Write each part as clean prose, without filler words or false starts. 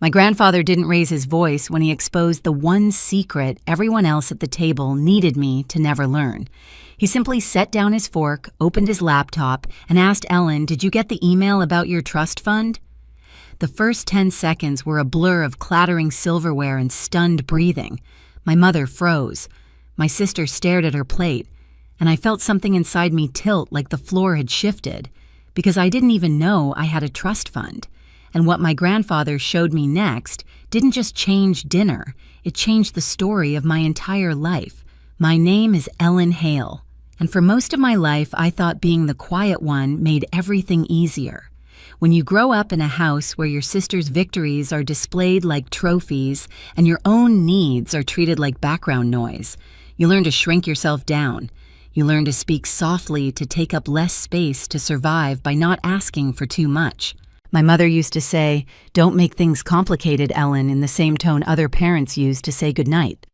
My grandfather didn't raise his voice when he exposed the one secret everyone else at the table needed me to never learn. He simply set down his fork, opened his laptop, and asked Ellen, "Did you get the email about your trust fund?" The first 10 seconds were a blur of clattering silverware and stunned breathing. My mother froze. My sister stared at her plate, and I felt something inside me tilt like the floor had shifted, because I didn't even know I had a trust fund. And what my grandfather showed me next didn't just change dinner, it changed the story of my entire life. My name is Ellen Hale, and for most of my life I thought being the quiet one made everything easier. When you grow up in a house where your sister's victories are displayed like trophies and your own needs are treated like background noise, you learn to shrink yourself down. You learn to speak softly to take up less space to survive by not asking for too much. My mother used to say, "Don't make things complicated, Ellen," in the same tone other parents use to say goodnight.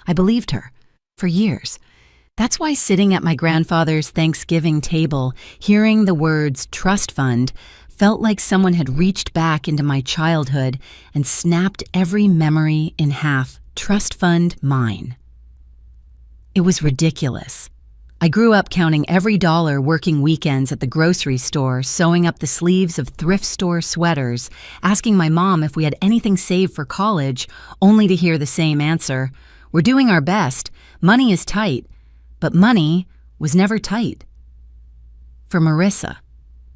I believed her, for years. That's why sitting at my grandfather's Thanksgiving table, hearing the words trust fund, felt like someone had reached back into my childhood and snapped every memory in half. Trust fund, mine. It was ridiculous. I grew up counting every dollar working weekends at the grocery store, sewing up the sleeves of thrift store sweaters, asking my mom if we had anything saved for college, only to hear the same answer: "We're doing our best. Money is tight." But money was never tight. For Marissa,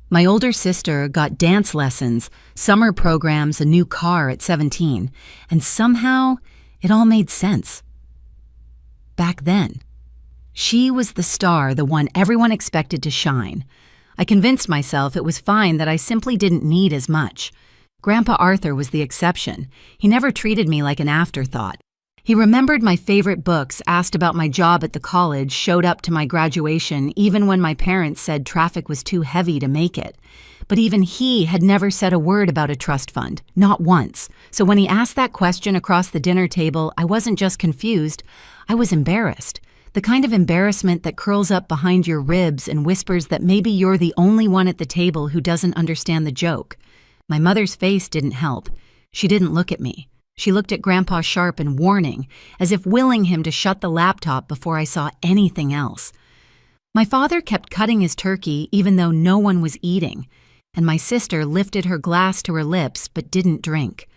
my older sister, got dance lessons, summer programs, a new car at 17, and somehow it all made sense. Back then, she was the star, the one everyone expected to shine. I convinced myself it was fine that I simply didn't need as much. Grandpa Arthur was the exception. He never treated me like an afterthought. He remembered my favorite books, asked about my job at the college, showed up to my graduation even when my parents said traffic was too heavy to make it. But even he had never said a word about a trust fund, not once. So when he asked that question across the dinner table, I wasn't just confused, I was embarrassed. The kind of embarrassment that curls up behind your ribs and whispers that maybe you're the only one at the table who doesn't understand the joke. My mother's face didn't help. She didn't look at me. She looked at Grandpa sharp and warning, as if willing him to shut the laptop before I saw anything else. My father kept cutting his turkey even though no one was eating, and my sister lifted her glass to her lips but didn't drink.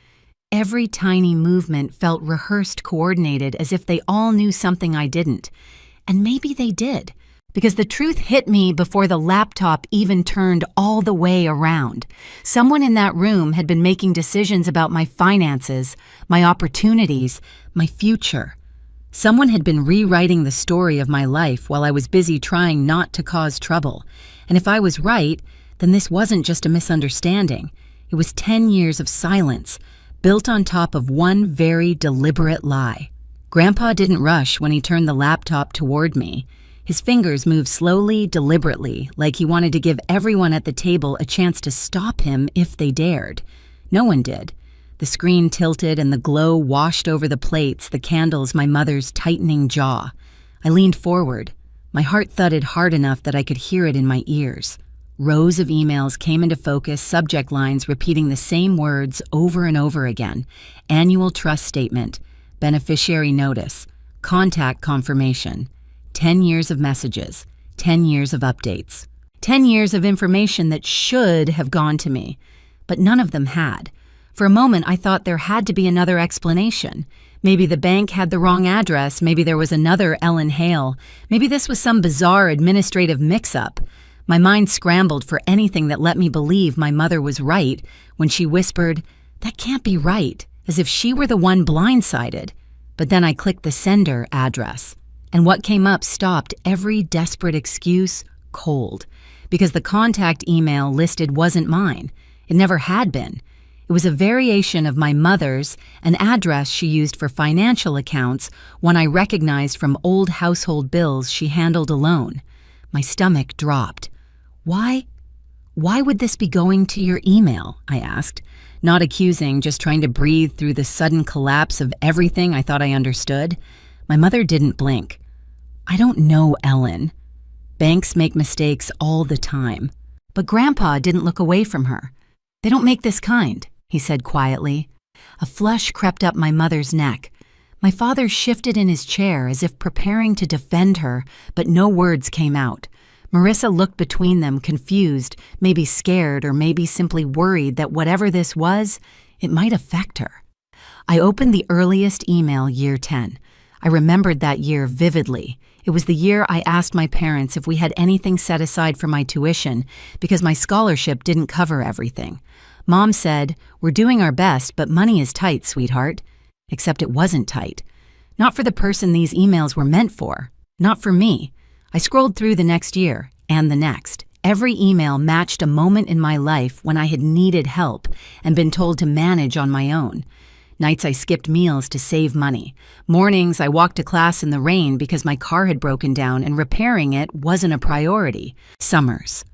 Every tiny movement felt rehearsed, coordinated, as if they all knew something I didn't. And maybe they did, because the truth hit me before the laptop even turned all the way around. Someone in that room had been making decisions about my finances, my opportunities, my future. Someone had been rewriting the story of my life while I was busy trying not to cause trouble. And if I was right, then this wasn't just a misunderstanding. It was 10 years of silence, built on top of one very deliberate lie. Grandpa didn't rush when he turned the laptop toward me. His fingers moved slowly, deliberately, like he wanted to give everyone at the table a chance to stop him if they dared. No one did. The screen tilted and the glow washed over the plates, the candles, my mother's tightening jaw. I leaned forward. My heart thudded hard enough that I could hear it in my ears. Rows of emails came into focus, subject lines repeating the same words over and over again. Annual trust statement, beneficiary notice, contact confirmation, 10 years of messages, 10 years of updates, 10 years of information that should have gone to me, but none of them had. For a moment, I thought there had to be another explanation. Maybe the bank had the wrong address, maybe there was another Ellen Hale, maybe this was some bizarre administrative mix-up. My mind scrambled for anything that let me believe my mother was right when she whispered, "That can't be right," as if she were the one blindsided. But then I clicked the sender address, and what came up stopped every desperate excuse cold, because the contact email listed wasn't mine. It never had been. It was a variation of my mother's, an address she used for financial accounts, one I recognized from old household bills she handled alone. My stomach dropped. Why would this be going to your email? I asked, not accusing, just trying to breathe through the sudden collapse of everything I thought I understood. My mother didn't blink. "I don't know, Ellen. Banks make mistakes all the time." But Grandpa didn't look away from her. "They don't make this kind," he said quietly. A flush crept up my mother's neck. My father shifted in his chair as if preparing to defend her, but no words came out. Marissa looked between them, confused, maybe scared, or maybe simply worried that whatever this was, it might affect her. I opened the earliest email, year 10. I remembered that year vividly. It was the year I asked my parents if we had anything set aside for my tuition because my scholarship didn't cover everything. Mom said, "We're doing our best, but money is tight, sweetheart." Except it wasn't tight. Not for the person these emails were meant for. Not for me. I scrolled through the next year, and the next. Every email matched a moment in my life when I had needed help and been told to manage on my own. Nights I skipped meals to save money. Mornings I walked to class in the rain because my car had broken down and repairing it wasn't a priority. Summers.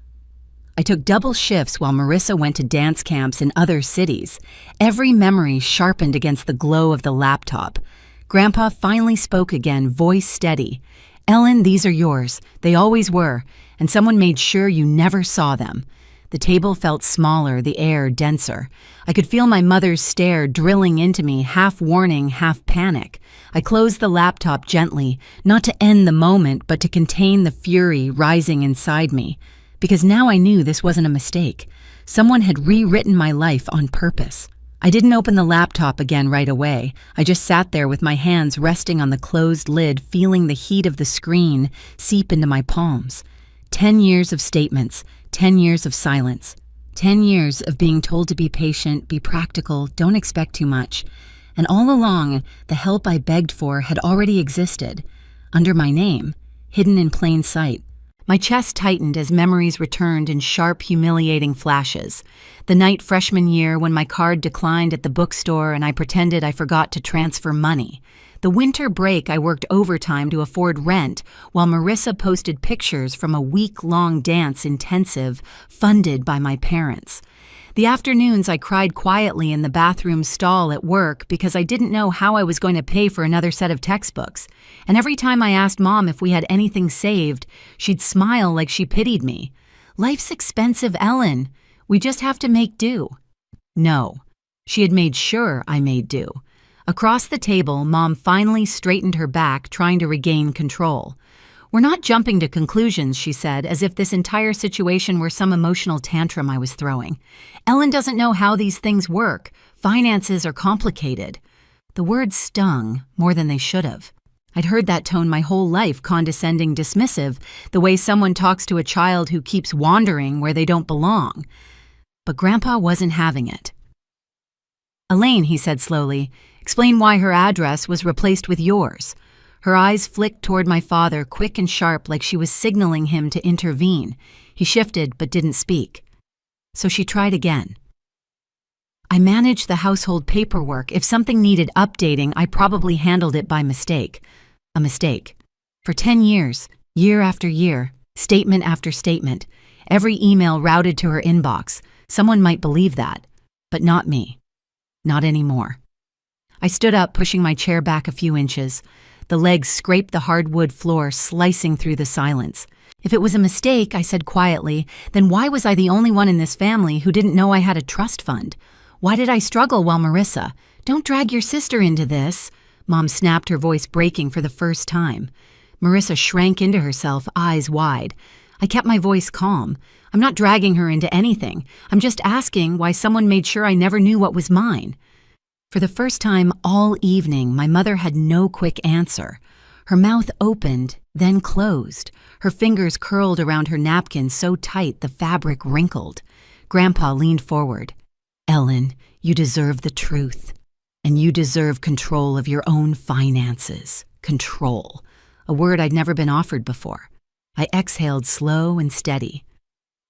I took double shifts while Marissa went to dance camps in other cities. Every memory sharpened against the glow of the laptop. Grandpa finally spoke again, voice steady. "Ellen, these are yours. They always were, and someone made sure you never saw them." The table felt smaller, the air denser. I could feel my mother's stare drilling into me, half warning, half panic. I closed the laptop gently, not to end the moment, but to contain the fury rising inside me. Because now I knew this wasn't a mistake. Someone had rewritten my life on purpose. I didn't open the laptop again right away. I just sat there with my hands resting on the closed lid, feeling the heat of the screen seep into my palms. 10 years of statements, 10 years of silence, 10 years of being told to be patient, be practical, don't expect too much. And all along, the help I begged for had already existed, under my name, hidden in plain sight. My chest tightened as memories returned in sharp, humiliating flashes. The night freshman year when my card declined at the bookstore and I pretended I forgot to transfer money. The winter break I worked overtime to afford rent while Marissa posted pictures from a week-long dance intensive funded by my parents. The afternoons I cried quietly in the bathroom stall at work because I didn't know how I was going to pay for another set of textbooks. And every time I asked Mom if we had anything saved, she'd smile like she pitied me. "Life's expensive, Ellen. We just have to make do." No. She had made sure I made do. Across the table, Mom finally straightened her back, trying to regain control. "We're not jumping to conclusions," she said, as if this entire situation were some emotional tantrum I was throwing. "Ellen doesn't know how these things work. Finances are complicated." The words stung more than they should have. I'd heard that tone my whole life, condescending, dismissive, the way someone talks to a child who keeps wandering where they don't belong. But Grandpa wasn't having it. "Elaine," he said slowly, "explain why her address was replaced with yours." Her eyes flicked toward my father, quick and sharp, like she was signaling him to intervene. He shifted but didn't speak. So she tried again. "I managed the household paperwork. If something needed updating, I probably handled it by mistake." A mistake. For 10 years, year after year, statement after statement, every email routed to her inbox. Someone might believe that, but not me. Not anymore. I stood up, pushing my chair back a few inches. The legs scraped the hardwood floor, slicing through the silence. "If it was a mistake," I said quietly, "then why was I the only one in this family who didn't know I had a trust fund? Why did I struggle while Marissa—" "Don't drag your sister into this," Mom snapped, her voice breaking for the first time. Marissa shrank into herself, eyes wide. I kept my voice calm. "I'm not dragging her into anything. I'm just asking why someone made sure I never knew what was mine." For the first time all evening, my mother had no quick answer. Her mouth opened, then closed. Her fingers curled around her napkin so tight the fabric wrinkled. Grandpa leaned forward. "Ellen, you deserve the truth. And you deserve control of your own finances. Control. A word I'd never been offered before. I exhaled slow and steady.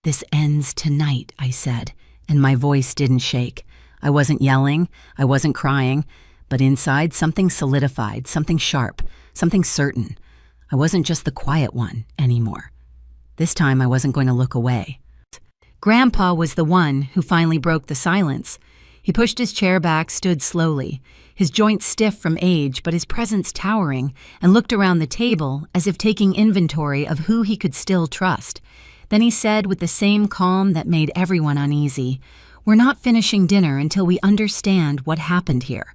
"This ends tonight," I said, and my voice didn't shake. I wasn't yelling, I wasn't crying, but inside something solidified, something sharp, something certain. I wasn't just the quiet one anymore. This time I wasn't going to look away. Grandpa was the one who finally broke the silence. He pushed his chair back, stood slowly, his joints stiff from age but his presence towering, and looked around the table as if taking inventory of who he could still trust. Then he said with the same calm that made everyone uneasy, We're not finishing dinner until we understand what happened here."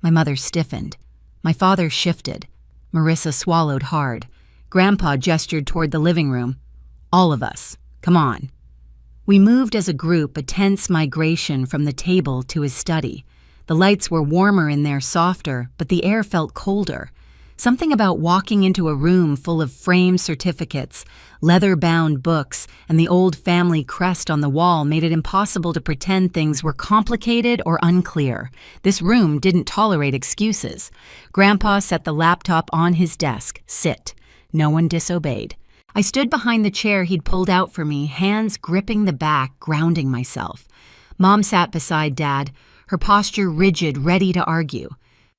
My mother stiffened. My father shifted. Marissa swallowed hard. Grandpa gestured toward the living room. "All of us. Come on." We moved as a group, a tense migration from the table to his study. The lights were warmer in there, softer, but the air felt colder. Something about walking into a room full of framed certificates, leather-bound books, and the old family crest on the wall made it impossible to pretend things were complicated or unclear. This room didn't tolerate excuses. Grandpa set the laptop on his desk. Sit. No one disobeyed. I stood behind the chair he'd pulled out for me, hands gripping the back, grounding myself. Mom sat beside Dad, her posture rigid, ready to argue.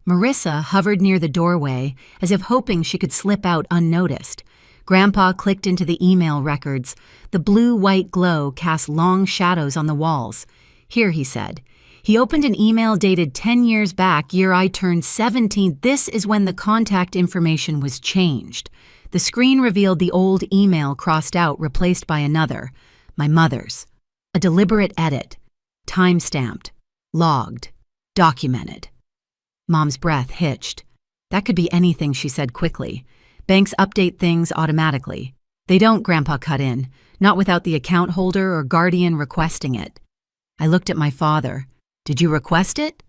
Marissa hovered near the doorway, as if hoping she could slip out unnoticed. Grandpa clicked into the email records. The blue-white glow cast long shadows on the walls. "Here," he said. He opened an email dated 10 years back, year I turned 17. This is when the contact information was changed. The screen revealed the old email crossed out, replaced by another. My mother's. A deliberate edit. Time-stamped. Logged. Documented. Mom's breath hitched. "That could be anything," she said quickly. "Banks update things automatically." "They don't," Grandpa cut in. "Not without the account holder or guardian requesting it." I looked at my father. "Did you request it?"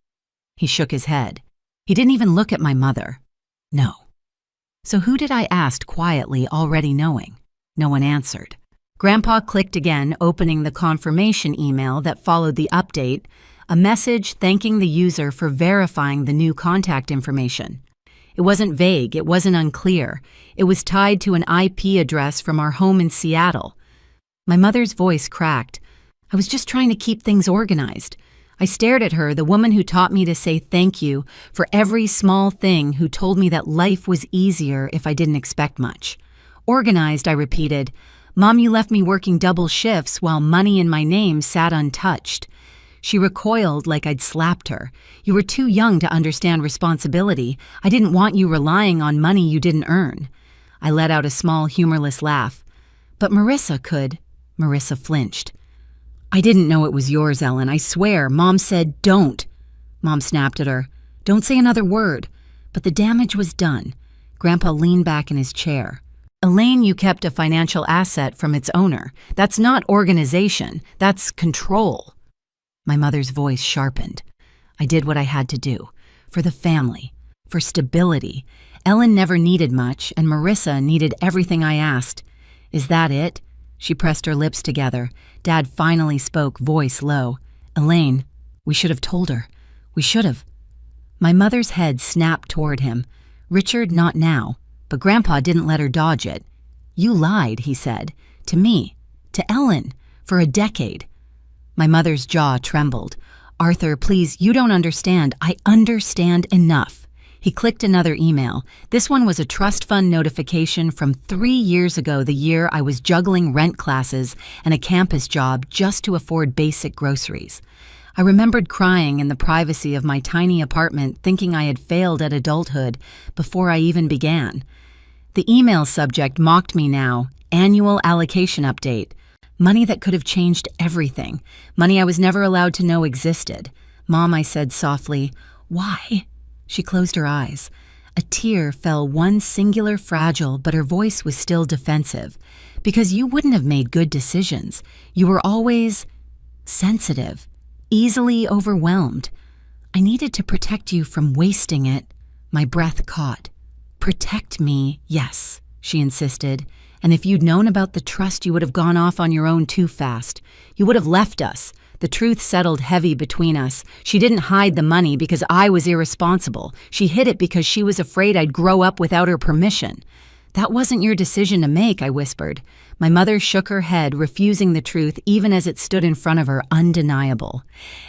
He shook his head. He didn't even look at my mother. "No." So who did I ask quietly, already knowing? No one answered. Grandpa clicked again, opening the confirmation email that followed the update, a message thanking the user for verifying the new contact information. It wasn't vague, it wasn't unclear. It was tied to an IP address from our home in Seattle. My mother's voice cracked. I was just trying to keep things organized. I stared at her, the woman who taught me to say thank you for every small thing, who told me that life was easier if I didn't expect much. "Organized," I repeated. "Mom, you left me working double shifts while money in my name sat untouched." She recoiled like I'd slapped her. "You were too young to understand responsibility. I didn't want you relying on money you didn't earn." I let out a small, humorless laugh. "But Marissa could." Marissa flinched. "I didn't know it was yours, Ellen. I swear, Mom said don't." Mom snapped at her. "Don't say another word." But the damage was done. Grandpa leaned back in his chair. "Elaine, you kept a financial asset from its owner. That's not organization. That's control." My mother's voice sharpened. "I did what I had to do. For the family. For stability. Ellen never needed much, and Marissa needed everything I asked. Is that it?" She pressed her lips together. Dad finally spoke, voice low. "Elaine, we should have told her. We should have." My mother's head snapped toward him. "Richard, not now." But Grandpa didn't let her dodge it. "You lied," he said. "To me. To Ellen. For a decade." My mother's jaw trembled. "Arthur, please, you don't understand. I understand enough." He clicked another email. This one was a trust fund notification from 3 years ago, the year I was juggling rent classes and a campus job just to afford basic groceries. I remembered crying in the privacy of my tiny apartment, thinking I had failed at adulthood before I even began. The email subject mocked me now. Annual allocation update. Money that could have changed everything. Money I was never allowed to know existed. "Mom," I said softly. "Why?" She closed her eyes. A tear fell, one singular fragile, but her voice was still defensive. "Because you wouldn't have made good decisions. You were always sensitive, easily overwhelmed. I needed to protect you from wasting it." My breath caught. "Protect me, yes," she insisted. "And if you'd known about the trust, you would have gone off on your own too fast. You would have left us." The truth settled heavy between us. She didn't hide the money because I was irresponsible. She hid it because she was afraid I'd grow up without her permission. "That wasn't your decision to make," I whispered. My mother shook her head, refusing the truth even as it stood in front of her, undeniable.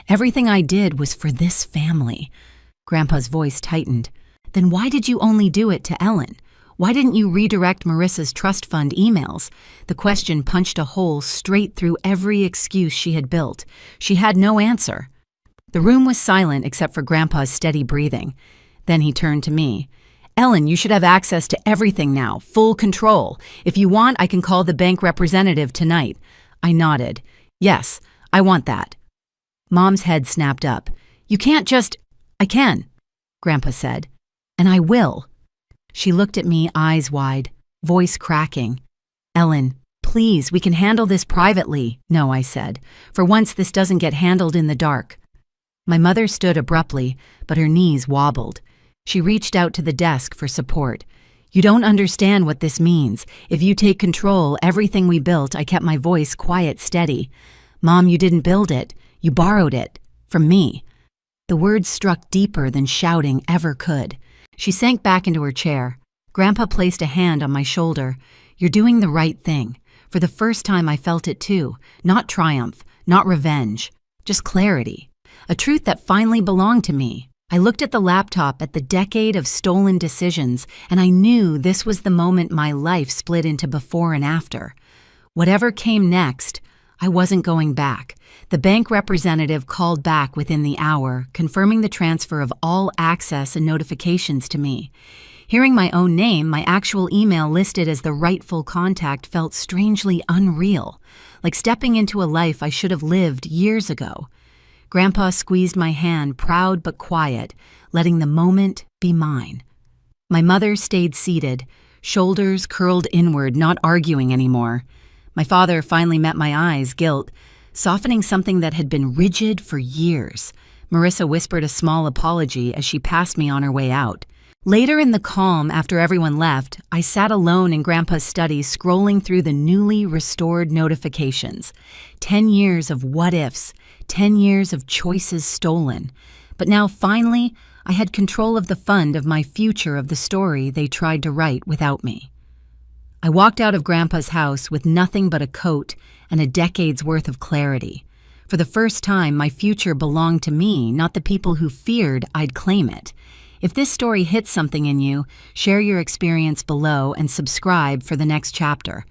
"Everything I did was for this family." Grandpa's voice tightened. "Then why did you only do it to Ellen? Why didn't you redirect Marissa's trust fund emails?" The question punched a hole straight through every excuse she had built. She had no answer. The room was silent except for Grandpa's steady breathing. Then he turned to me. "Ellen, you should have access to everything now, full control. If you want, I can call the bank representative tonight." I nodded. "Yes, I want that." Mom's head snapped up. "You can't just—" "I can," Grandpa said. "And I will." She looked at me, eyes wide, voice cracking. "Ellen, please, we can handle this privately." "No," I said. "For once, this doesn't get handled in the dark." My mother stood abruptly, but her knees wobbled. She reached out to the desk for support. "You don't understand what this means. If you take control, everything we built," I kept my voice quiet, steady. "Mom, you didn't build it. You borrowed it. From me." The words struck deeper than shouting ever could. She sank back into her chair. Grandpa placed a hand on my shoulder. "You're doing the right thing." For the first time I felt it too. Not triumph, not revenge, just clarity. A truth that finally belonged to me. I looked at the laptop, at the decade of stolen decisions, and I knew this was the moment my life split into before and after. Whatever came next, I wasn't going back. The bank representative called back within the hour, confirming the transfer of all access and notifications to me. Hearing my own name, my actual email listed as the rightful contact, felt strangely unreal, like stepping into a life I should have lived years ago. Grandpa squeezed my hand, proud but quiet, letting the moment be mine. My mother stayed seated, shoulders curled inward, not arguing anymore. My father finally met my eyes, guilt, softening something that had been rigid for years. Marissa whispered a small apology as she passed me on her way out. Later in the calm, after everyone left, I sat alone in Grandpa's study, scrolling through the newly restored notifications. 10 years of what-ifs, 10 years of choices stolen. But now, finally, I had control of the fund of my future, of the story they tried to write without me. I walked out of Grandpa's house with nothing but a coat and a decade's worth of clarity. For the first time, my future belonged to me, not the people who feared I'd claim it. If this story hits something in you, share your experience below and subscribe for the next chapter.